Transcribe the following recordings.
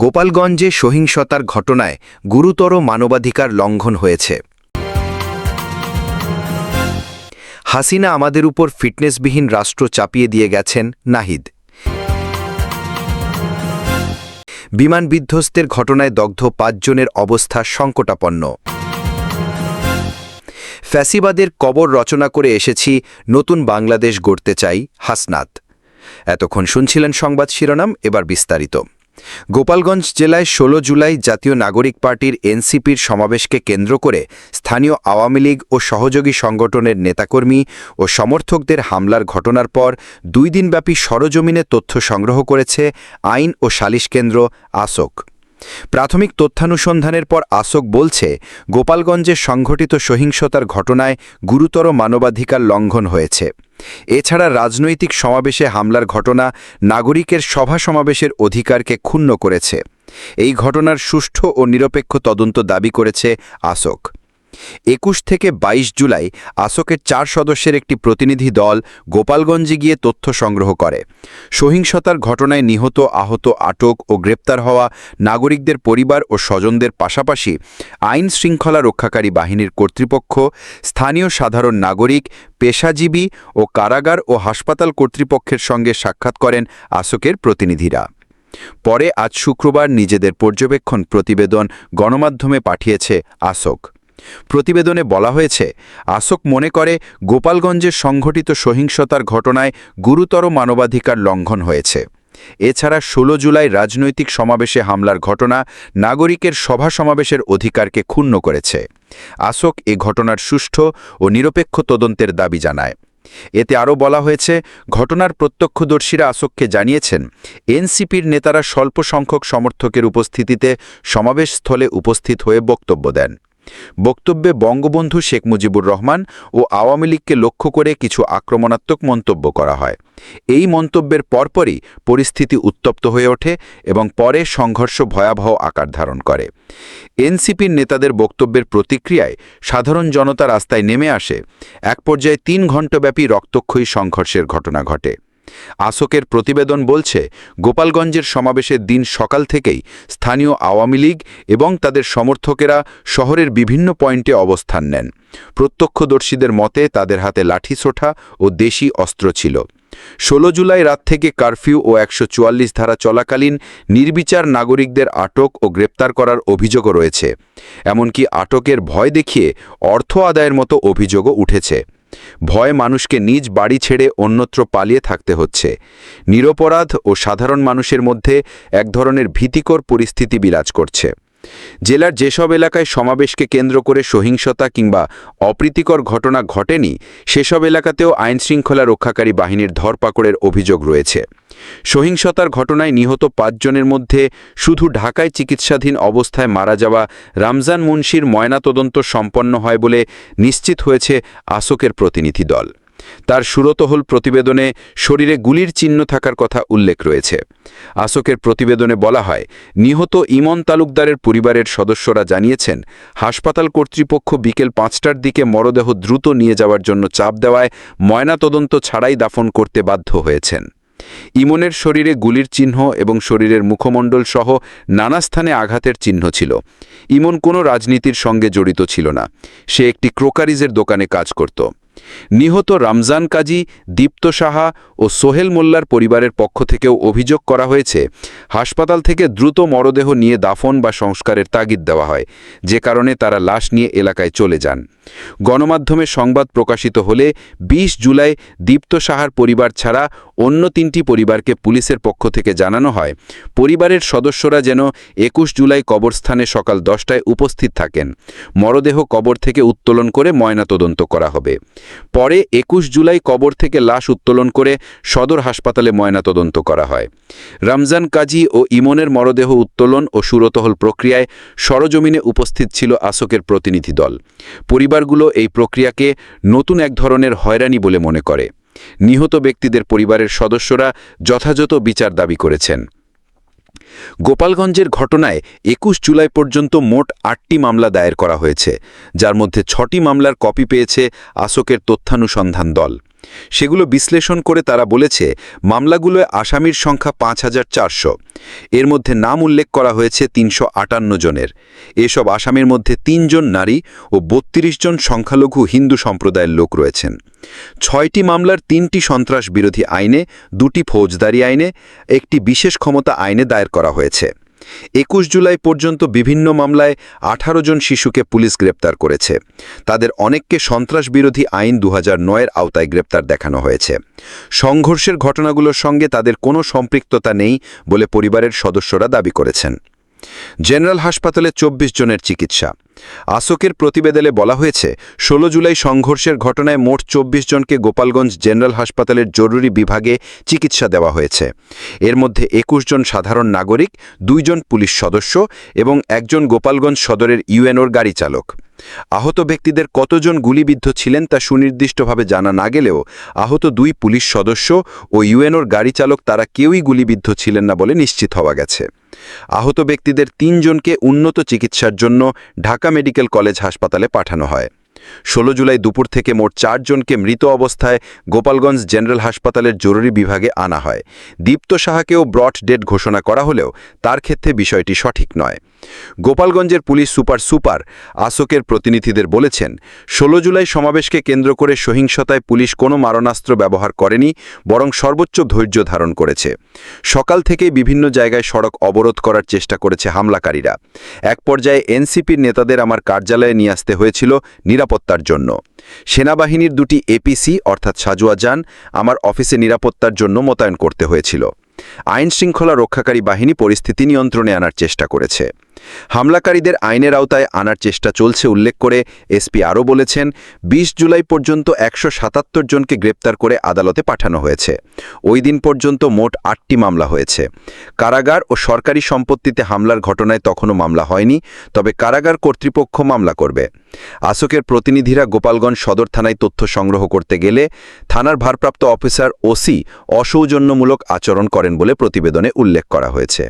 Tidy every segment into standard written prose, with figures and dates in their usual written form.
গোপালগঞ্জে সহিংসতার ঘটনায় গুরুতর মানবাধিকার লঙ্ঘন হয়েছে। হাসিনা আমাদের উপর ফিটনেসবিহীন রাষ্ট্র চাপিয়ে দিয়ে গেছেন নাহিদ। বিমান বিধ্বস্তের ঘটনায় দগ্ধ ৫ জনের অবস্থা সংকটাপন্ন। ফ্যাসিবাদের কবর রচনা করে এসেছি, নতুন বাংলাদেশ গড়তে চাই হাসনাত। এতক্ষণ শুনছিলেন সংবাদ শিরোনাম, এবার বিস্তারিত। গোপালগঞ্জ জেলায় ১৬ জুলাই জাতীয় নাগরিক পার্টির এনসিপির সমাবেশকে কেন্দ্র করে স্থানীয় আওয়ামী লীগ ও সহযোগী সংগঠনের নেতাকর্মী ও সমর্থকদের হামলার ঘটনার পর ২ দিনব্যাপী সরজমিনে তথ্য সংগ্রহ করেছে আইন ও সালিশ কেন্দ্র আসক। প্রাথমিক তথ্যানুসন্ধানের পর আসক বলছে, গোপালগঞ্জে সংঘটিত সহিংসতার ঘটনায় গুরুতর মানবাধিকার লঙ্ঘন হয়েছে। এছাড়া রাজনৈতিক সমাবেশে হামলার ঘটনা নাগরিকের সভা সমাবেশের অধিকারকে ক্ষুণ্ণ করেছে। এই ঘটনার সুষ্ঠু ও নিরপেক্ষ তদন্ত দাবি করেছে আসক। ২১ থেকে ২২ জুলাই আসকের ৪ সদস্যের একটি প্রতিনিধি দল গোপালগঞ্জে গিয়ে তথ্য সংগ্রহ করে। সহিংসতার ঘটনায় নিহত, আহত, আটক ও গ্রেপ্তার হওয়া নাগরিকদের পরিবার ও স্বজনদের পাশাপাশি আইন শৃঙ্খলা রক্ষাকারী বাহিনীর কর্তৃপক্ষ, স্থানীয় সাধারণ নাগরিক, পেশাজীবী ও কারাগার ও হাসপাতাল কর্তৃপক্ষের সঙ্গে সাক্ষাৎ করেন আসকের প্রতিনিধিরা। পরে আজ শুক্রবার নিজেদের পর্যবেক্ষণ প্রতিবেদন গণমাধ্যমে পাঠিয়েছে আসক। প্রতিবেদনে বলা হয়েছে, আসক মনে করে গোপালগঞ্জের সংঘটিত সহিংসতার ঘটনায় গুরুতর মানবাধিকার লঙ্ঘন হয়েছে। এছাড়া ১৬ জুলাই রাজনৈতিক সমাবেশে হামলার ঘটনা নাগরিকের সভা সমাবেশের অধিকারকে ক্ষুণ্ণ করেছে। আসক এ ঘটনার সুষ্ঠু ও নিরপেক্ষ তদন্তের দাবি জানায়। এতে আরও বলা হয়েছে, ঘটনার প্রত্যক্ষদর্শীরা আসককে জানিয়েছেন, এনসিপির নেতারা স্বল্প সংখ্যক সমর্থকের উপস্থিতিতে সমাবেশস্থলে উপস্থিত হয়ে বক্তব্য দেন। বক্তব্যে বঙ্গবন্ধু শেখ মুজিবুর রহমান ও আওয়ামী লীগকে লক্ষ্য করে কিছু আক্রমণাত্মক মন্তব্য করা হয়। এই মন্তব্যের পরপরই পরিস্থিতি উত্তপ্ত হয়ে ওঠে এবং পরে সংঘর্ষ ভয়াবহ আকার ধারণ করে। এনসিপির নেতাদের বক্তব্যের প্রতিক্রিয়ায় সাধারণ জনতা রাস্তায় নেমে আসে। এক পর্যায়ে ৩ ঘণ্টাব্যাপী রক্তক্ষয়ী সংঘর্ষের ঘটনা ঘটে। আসকের প্রতিবেদন বলছে, গোপালগঞ্জের সমাবেশের দিন সকাল থেকেই স্থানীয় আওয়ামী লীগ এবং তাদের সমর্থকেরা শহরের বিভিন্ন পয়েন্টে অবস্থান নেন। প্রত্যক্ষদর্শীদের মতে তাদের হাতে লাঠিসোঁটা ও দেশি অস্ত্র ছিল। ১৬ জুলাই রাত থেকে কারফিউ ও ১৪৪ ধারা চলাকালীন নির্বিচার নাগরিকদের আটক ও গ্রেপ্তার করার অভিযোগও রয়েছে। এমনকি আটকের ভয় দেখিয়ে অর্থ আদায়ের মতো অভিযোগও উঠেছে। ভয়ে মানুষকে নিজ বাড়ি ছেড়ে অন্যত্র পালিয়ে থাকতে হচ্ছে। নিরপরাধ ও সাধারণ মানুষের মধ্যে এক ধরনের ভীতিকর পরিস্থিতি বিরাজ করছে। জেলার যেসব এলাকায় সমাবেশকে কেন্দ্র করে সহিংসতা কিংবা অপ্রীতিকর ঘটনা ঘটেনি, সেসব এলাকাতেও আইনশৃঙ্খলা রক্ষাকারী বাহিনীর ধরপাকড়ের অভিযোগ রয়েছে। সহিংসতার ঘটনায় নিহত ৫ জনের মধ্যে শুধু ঢাকায় চিকিৎসাধীন অবস্থায় মারা যাওয়া রামজান মুন্সির ময়নাতদন্ত সম্পন্ন হয় বলে নিশ্চিত হয়েছে আসকের প্রতিনিধি দল। তার সুরতহল প্রতিবেদনে শরীরে গুলির চিহ্ন থাকার কথা উল্লেখ রয়েছে। আসকের প্রতিবেদনে বলা হয়, নিহত ইমন তালুকদারের পরিবারের সদস্যরা জানিয়েছেন, হাসপাতাল কর্তৃপক্ষ বিকেল ৫টার দিকে মরদেহ দ্রুত নিয়ে যাওয়ার জন্য চাপ দেওয়ায় ময়নাতদন্ত ছাড়াই দাফন করতে বাধ্য হয়েছেন। ইমনের শরীরে গুলির চিহ্ন এবং শরীরের মুখমণ্ডল সহ নানা স্থানে আঘাতের চিহ্ন ছিল। ইমন কোনো রাজনীতির সঙ্গে জড়িত ছিল না, সে একটি ক্রোকারিজের দোকানে কাজ করত। নিহত রমজান কাজী, দীপ্ত সাহা ও সোহেল মোল্লার পরিবারের পক্ষ থেকেও অভিযোগ করা হয়েছে, হাসপাতাল থেকে দ্রুত মরদেহ নিয়ে দাফন বা সংস্কারের তাগিদ দেওয়া হয়, যে কারণে তারা লাশ নিয়ে এলাকায় চলে যান। গণমাধ্যমে সংবাদ প্রকাশিত হলে ২০ জুলাই দীপ্ত সাহার পরিবার ছাড়া অন্য ৩টি পরিবারকে পুলিশের পক্ষ থেকে জানানো হয়, পরিবারের সদস্যরা যেন ২১ জুলাই কবরস্থানে সকাল ১০টায় উপস্থিত থাকেন। মরদেহ কবর থেকে উত্তোলন করে ময়নাতদন্ত করা হবে। পরে ২১ জুলাই কবর থেকে লাশ উত্তোলন করে সদর হাসপাতালে ময়নাতদন্ত করা হয়। রমজান কাজী ও ইমনের মরদেহ উত্তোলন ও সুরতহল প্রক্রিয়ায় সরজমিনে উপস্থিত ছিল আসকের প্রতিনিধি দল। পরিবারগুলো এই প্রক্রিয়াকে নতুন এক ধরনের হয়রানি বলে মনে করে। নিহত ব্যক্তিদের পরিবারের সদস্যরা যথাযথ বিচার দাবি করেছেন। গোপালগঞ্জের ঘটনায় ২১ জুলাই পর্যন্ত মোট ৮টি মামলা দায়ের করা হয়েছে, যার মধ্যে ৬টি মামলার কপি পেয়েছে আসকের তথ্যানুসন্ধান দল। সেগুলো বিশ্লেষণ করে তারা বলেছে মামলাগুলোয় আসামির সংখ্যা ৫,৪০০। এর মধ্যে নাম উল্লেখ করা হয়েছে ৩৫৮ জনের। এসব আসামির মধ্যে ৩ জন নারী ও ৩২ জন সংখ্যালঘু হিন্দু সম্প্রদায়ের লোক রয়েছেন। ৬টি মামলার ৩টি সন্ত্রাস বিরোধী আইনে, ২টি ফৌজদারি আইনে, একটি বিশেষ ক্ষমতা আইনে দায়ের করা হয়েছে। ২১ জুলাই পর্যন্ত বিভিন্ন মামলায় ১৮ জন শিশুকে পুলিশ গ্রেপ্তার করেছে। তাদের অনেককে সন্ত্রাস বিরোধী আইন ২০০৯-এর আওতায় গ্রেপ্তার দেখানো হয়েছে। সংঘর্ষের ঘটনাগুলোর সঙ্গে তাদের কোনো সম্পৃক্ততা নেই বলে পরিবারের সদস্যরা দাবি করেছেন। জেনারেল হাসপাতালে ২৪ জনের চিকিৎসা। আসকের প্রতিবেদনে বলা হয়েছে ১৬ জুলাই সংঘর্ষের ঘটনায় মোট ২৪ জনকে গোপালগঞ্জ জেনারেল হাসপাতালের জরুরি বিভাগে চিকিৎসা দেওয়া হয়েছে। এর মধ্যে ২১ জন সাধারণ নাগরিক, ২ জন পুলিশ সদস্য এবং একজন গোপালগঞ্জ সদরের ইউএনওর গাড়ি চালক। আহত ব্যক্তিদের কতজন গুলিবিদ্ধ ছিলেন তা সুনির্দিষ্টভাবে জানা না গেলেও আহত ২ পুলিশ সদস্য ও ইউএনওর গাড়ি চালক তারা কেউই গুলিবিদ্ধ ছিলেন না বলে নিশ্চিত হওয়া গেছে। আহত ব্যক্তিদের ৩ জনকে উন্নত চিকিৎসার জন্য ঢাকা মেডিকেল কলেজ হাসপাতালে পাঠানো হয়। ১৬ জুলাই দুপুর থেকে মোট ৪ জনকে মৃত অবস্থায় গোপালগঞ্জ জেনারেল হাসপাতালের জরুরি বিভাগে আনা হয়। দীপ্ত সাহাকেও ব্রড ডেড ঘোষণা করা হলেও তার ক্ষেত্রে বিষয়টি সঠিক নয়। গোপালগঞ্জের পুলিশ সুপার আসকের প্রতিনিধিদের বলেছেন, ১৬ জুলাই সমাবেশকে কেন্দ্র করে সহিংসতায় পুলিশ কোনো মারণাস্ত্র ব্যবহার করেনি, বরং সর্বোচ্চ ধৈর্য ধারণ করেছে। সকাল থেকেই বিভিন্ন জায়গায় সড়ক অবরোধ করার চেষ্টা করেছে হামলাকারীরা। এক পর্যায়ে এনসিপির নেতাদের আমার কার্যালয়ে নিয়ে আসতে হয়েছিল নিরাপত্তার জন্য। সেনাবাহিনীর ২টি এপিসি অর্থাৎ সাজোয়া যান আমার অফিসে নিরাপত্তার জন্য মোতায়েন করতে হয়েছিল। আইন শৃঙ্খলা রক্ষাকারী বাহিনী পরিস্থিতি নিয়ন্ত্রণে আনার চেষ্টা করেছে। হামলাকারীদের আইনের আওতায় আনার চেষ্টা চলছে উল্লেখ করে এসপি আরও বলেছেন, ২০ জুলাই পর্যন্ত ১৭৭ জনকে গ্রেপ্তার করে আদালতে পাঠানো হয়েছে। ওই দিন পর্যন্ত মোট ৮টি মামলা হয়েছে। কারাগার ও সরকারি সম্পত্তিতে হামলার ঘটনায় তখনও মামলা হয়নি, তবে কারাগার কর্তৃপক্ষ মামলা করবে। আসকের প্রতিনিধিরা গোপালগঞ্জ সদর থানায় তথ্য সংগ্রহ করতে গেলে থানার ভারপ্রাপ্ত অফিসার ওসি অসৌজন্যমূলক আচরণ করেন বলে প্রতিবেদনে উল্লেখ করা হয়েছে।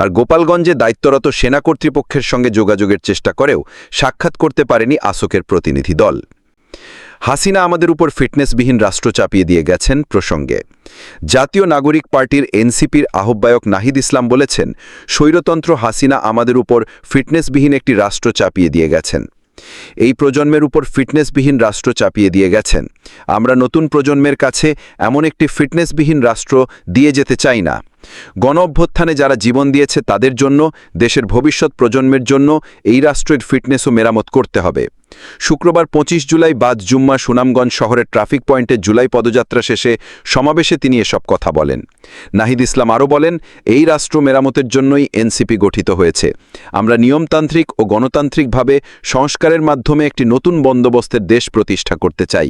আর গোপালগঞ্জে দায়িত্বরত সেনা কর্তৃপক্ষের সঙ্গে যোগাযোগের চেষ্টা করেও সাক্ষাৎ করতে পারেনি আসকের প্রতিনিধি দল। হাসিনা আমাদের উপর ফিটনেসবিহীন রাষ্ট্র চাপিয়ে দিয়ে গেছেন প্রসঙ্গে জাতীয় নাগরিক পার্টির এনসিপির আহ্বায়ক নাহিদ ইসলাম বলেছেন, স্বৈরতন্ত্র হাসিনা আমাদের উপর ফিটনেসবিহীন একটি রাষ্ট্র চাপিয়ে দিয়ে গেছেন। এই প্রজন্মের উপর ফিটনেসবিহীন রাষ্ট্র চাপিয়ে দিয়ে গেছেন। আমরা নতুন প্রজন্মের কাছে এমন একটি ফিটনেসবিহীন রাষ্ট্র দিয়ে যেতে চাই না। গণ অভ্যুত্থানে যারা জীবন দিয়েছে তাদের জন্য, দেশের ভবিষ্যৎ প্রজন্মের জন্য এই রাষ্ট্রের ফিটনেস ও মেরামত করতে হবে। শুক্রবার ২৫ জুলাই বাদ জুম্মা সুনামগঞ্জ শহরের ট্রাফিক পয়েন্টে জুলাই পদযাত্রা শেষে সমাবেশে তিনি এসব কথা বলেন। নাহিদ ইসলাম আরও বলেন, এই রাষ্ট্র মেরামতের জন্যই এনসিপি গঠিত হয়েছে। আমরা নিয়মতান্ত্রিক ও গণতান্ত্রিকভাবে সংস্কারের মাধ্যমে একটি নতুন বন্দোবস্তের দেশ প্রতিষ্ঠা করতে চাই।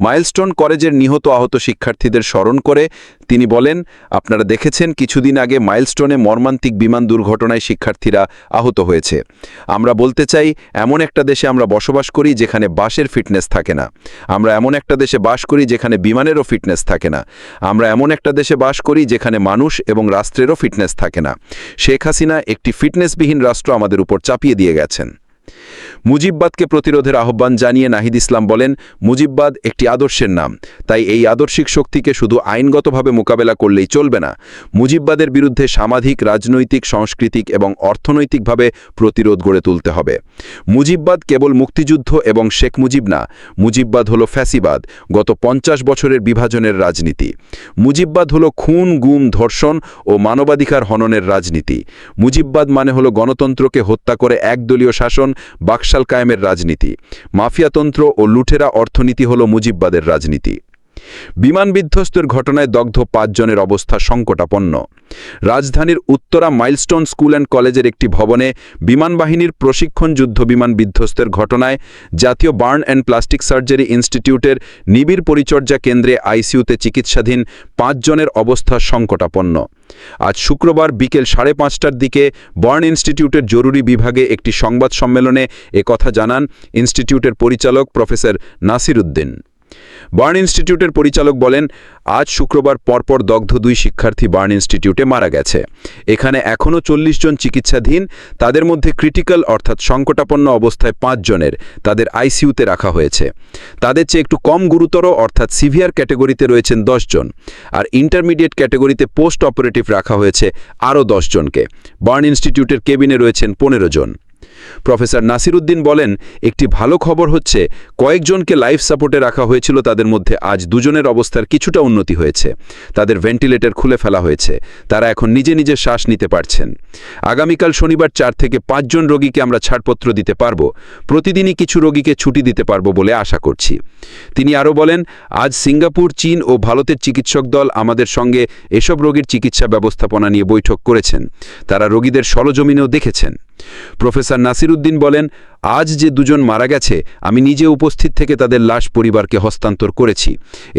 মাইলস্টোন কলেজের নিহত আহত শিক্ষার্থীদের স্মরণ করে তিনি বলেন, আপনারা দেখেছেন কিছুদিন আগে মাইলস্টোনে মর্মান্তিক বিমান দুর্ঘটনায় শিক্ষার্থীরা আহত হয়েছে। আমরা বলতে চাই, এমন একটা দেশে আমরা বসবাস করি যেখানে বাসের ফিটনেস থাকে না। আমরা এমন একটা দেশে বাস করি যেখানে বিমানেরও ফিটনেস থাকে না। আমরা এমন একটা দেশে বাস করি যেখানে মানুষ এবং রাষ্ট্রেরও ফিটনেস থাকে না। শেখ হাসিনা একটি ফিটনেসবিহীন রাষ্ট্র আমাদের উপর চাপিয়ে দিয়ে গেছেন। মুজিববাদকে প্রতিরোধের আহ্বান জানিয়ে নাহিদ ইসলাম বলেন, মুজিববাদ একটি আদর্শের নাম, তাই এই আদর্শিক শক্তিকে শুধু আইনগতভাবে মোকাবেলা করলেই চলবে না। মুজিববাদের বিরুদ্ধে সামাজিক, রাজনৈতিক, সাংস্কৃতিক এবং অর্থনৈতিকভাবে প্রতিরোধ গড়ে তুলতে হবে। মুজিববাদ কেবল মুক্তিযুদ্ধ এবং শেখ মুজিব না, মুজিববাদ হলো ফ্যাসিবাদ, গত ৫০ বছরের বিভাজনের রাজনীতি। মুজিববাদ হলো খুন, গুম, ধর্ষণ ও মানবাধিকার হননের রাজনীতি। মুজিববাদ মানে হলো গণতন্ত্রকে হত্যা করে একদলীয় শাসন, বাকশাল কায়েমের রাজনীতি। মাফিয়াতন্ত্র ও লুঠেরা অর্থনীতি হল মুজিববাদের রাজনীতি। বিমান বিধ্বস্তের ঘটনায় দগ্ধ ৫ জনের অবস্থা সংকটাপন্ন। রাজধানীর উত্তরা মাইলস্টোন স্কুল অ্যান্ড কলেজের একটি ভবনে বিমানবাহিনীর প্রশিক্ষণ যুদ্ধ বিমান বিধ্বস্তের ঘটনায় জাতীয় বার্ন অ্যান্ড প্লাস্টিক সার্জারি ইনস্টিটিউটের নিবিড় পরিচর্যা কেন্দ্রে আইসিইউতে চিকিৎসাধীন ৫ জনের অবস্থা সংকটাপন্ন। আজ শুক্রবার বিকেল ৫:৩০টার দিকে বার্ন ইনস্টিটিউটের জরুরি বিভাগে একটি সংবাদ সম্মেলনে একথা জানান ইনস্টিটিউটের পরিচালক প্রফেসর নাসির উদ্দিন। বার্ন ইনস্টিটিউটের পরিচালক বলেন, আজ শুক্রবার পরপর দগ্ধ 2 শিক্ষার্থী বার্ন ইনস্টিটিউটে মারা গেছে। এখানে এখনও 40 জন চিকিৎসাধীন, তাদের মধ্যে ক্রিটিক্যাল অর্থাৎ সংকটাপন্ন অবস্থায় 5 জনের তাদের আইসিইউতে রাখা হয়েছে। তাদের চেয়ে একটু কম গুরুতর অর্থাৎ সিভিয়ার ক্যাটেগরিতে রয়েছেন 10 জন, আর ইন্টারমিডিয়েট ক্যাটেগরিতে পোস্ট অপারেটিভ রাখা হয়েছে আরও 10 জনকে। বার্ন ইনস্টিটিউটের কেবিনে রয়েছেন 15 জন। প্রফেসর নাসিরউদ্দিন বলেন, একটি ভালো খবর হচ্ছে কয়েকজনকে লাইফ সাপোর্টে রাখা হয়েছিল, তাদের মধ্যে আজ 2 জনের অবস্থার কিছুটা উন্নতি হয়েছে। তাদের ভেন্টিলেটর খুলে ফেলা হয়েছে, তারা এখন নিজে নিজে শ্বাস নিতে পারছেন। আগামীকাল শনিবার 4 থেকে 5 জন রোগীকে আমরা ছাড়পত্র দিতে পারব। প্রতিদিনই কিছু রোগীকে ছুটি দিতে পারব বলে আশা করছি। তিনি আরও বলেন, আজ সিঙ্গাপুর, চীন ও ভারতের চিকিৎসক দল আমাদের সঙ্গে এসব রোগীর চিকিৎসা ব্যবস্থাপনা নিয়ে বৈঠক করেছেন। তারা রোগীদের সরজমিনেও দেখেছেন। প্রফেসর নাসিরউদ্দিন বলেন, আজ যে 2 জন মারা গেছে আমি নিজে উপস্থিত থেকে তাদের লাশ পরিবারকে হস্তান্তর করেছি।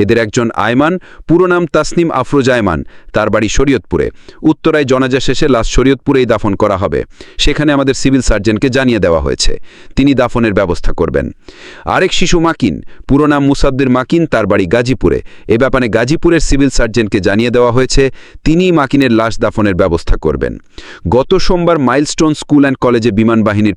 এদের একজন আয়মান, পুরো নাম তাসনিম আফরোজ আয়মান, তার বাড়ি শরীয়তপুরে। উত্তরায় জনাজা শেষে লাশ শরীয়তপুরেই দাফন করা হবে। সেখানে আমাদের সিভিল সার্জনকে জানিয়ে দেওয়া হয়েছে, তিনি দাফনের ব্যবস্থা করবেন। আরেক শিশু মাকিন, পুরো নাম মুসাদ্দির মাকিন, তার বাড়ি গাজীপুরে। এ ব্যাপারে গাজীপুরের সিভিল সার্জনকে জানিয়ে দেওয়া হয়েছে, তিনিই মাকিনের লাশ দাফনের ব্যবস্থা করবেন। গত সোমবার মাইলস্টোন স্কুল অ্যান্ড কলেজে বিমান বাহিনীর